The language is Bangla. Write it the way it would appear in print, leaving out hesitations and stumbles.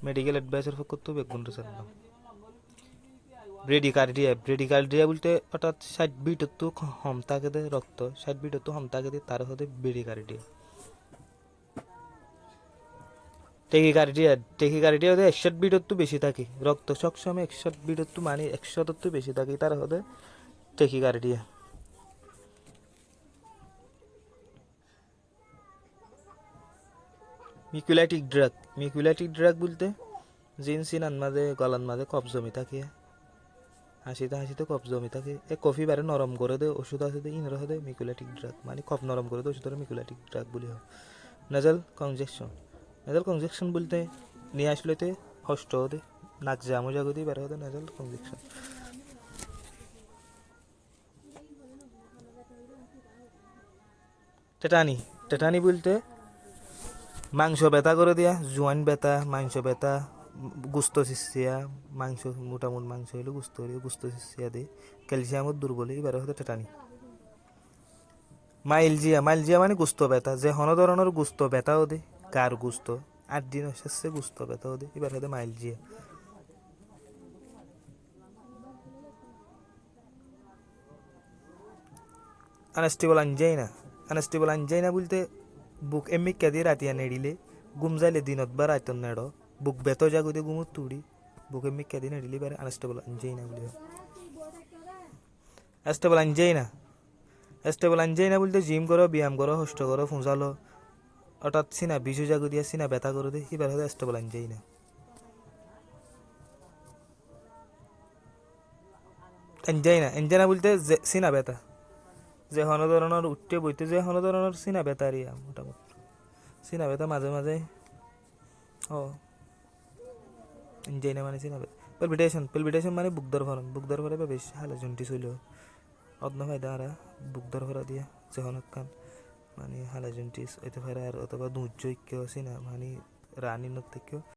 মেডিকেল অ্যাডভাইসের ফকতো বেগুন সারলাম ব্রেডিকার্ডিয়া বলতে অর্থাৎ 60 বিট তো হম থাকে দে রক্ত 60 বিট তো হম থাকে দে তার হতে ব্রেডিকার্ডিয়া টেকিকার্ডিয়া হতে 61 বিট তো বেশি থাকে রক্ত সবসময় 61 বিট তো মানে 100 তো বেশি থাকে তার হতে টেকিকার্ডিয়া মিকুলাটিক ড্রাগ বলতে জিন সিনান মাঝে গলার মাঝে কফ জমি থাকে হাসিতে হাসিতে কফ জমি থাকে এ কফি বারে নরম করে দে ওষুধ আছে দে ইনর হদে মিকুলাটিক ড্রাগ মানে কফ নরম করে দে ওষুধ মিকুলাটিক ড্রাগ বলি হয় নেজাল কনজেকশন বলতে নিয়ে আসলেতে কষ্ট হদে নাক জামু জাগতি বারে হদে নেজাল কনজেকশন টেটানি টেটানি বলতে মাংস ব্যথা করে দিয়া জোয়ান ব্যথা মাংস ব্যথা গুস্ত সিসিয়া মাংস মোটামুটি মাংস হইলে গুস্ত সিসিয়া দিয়ে ক্যালসিয়ামত দুর্বল এবার হতে টেটানি মাইলজিয়া মানে গুস্ত ব্যথা যে হন ধরনের গুস্ত ব্যথাও দে কার গুস্ত 8 দিন শেষে গুস্ত ব্যথাও দে এবার হতে মাইলজিয়া আনাস্টেবল আঞ্জাইনা বলতে বুক এমনি কেদি রাতিয়া নেড়িলে ঘুম যাইলে দিনত বা রাইতন নেড় বুক বেত জাগুতে ঘুমত তুড়ি বুক এমনি কেদি নেড়িলে বারে আনাস্টেবল আঞ্জাইনা বলি অ্যাস্টেবল আঞ্জাইনা বলতে জিম করো ব্যায়াম করো হষ্ট করো ফুঁজালো হঠাৎ সিনা বিজু জাগু দিয়া সিনা ব্যথা করে দে এবার হতে অ্যাস্টেবল আঞ্জাইনা এঞ্জাইনা বলতে সিনা ব্যথা যে হন ধরনের উঠতে বইতে যে হন ধরনের সিনা ব্যথা রিয়া মোটামুটি সিনা ব্যথা মাঝে মাঝে ও এঞ্জাইনা মানে সিনা ব্যথা পেলপিটেশন মানে বুক দর ভরে বেশ হালে জন্টি ছিল অদন ফায়দা আরা বুক দর ভরা দিয়া যখন কান মানে হালে জন্টি হইতে পারে আর অথবা দুধ জৈক্য সিনা মানে রানী নত্যক্য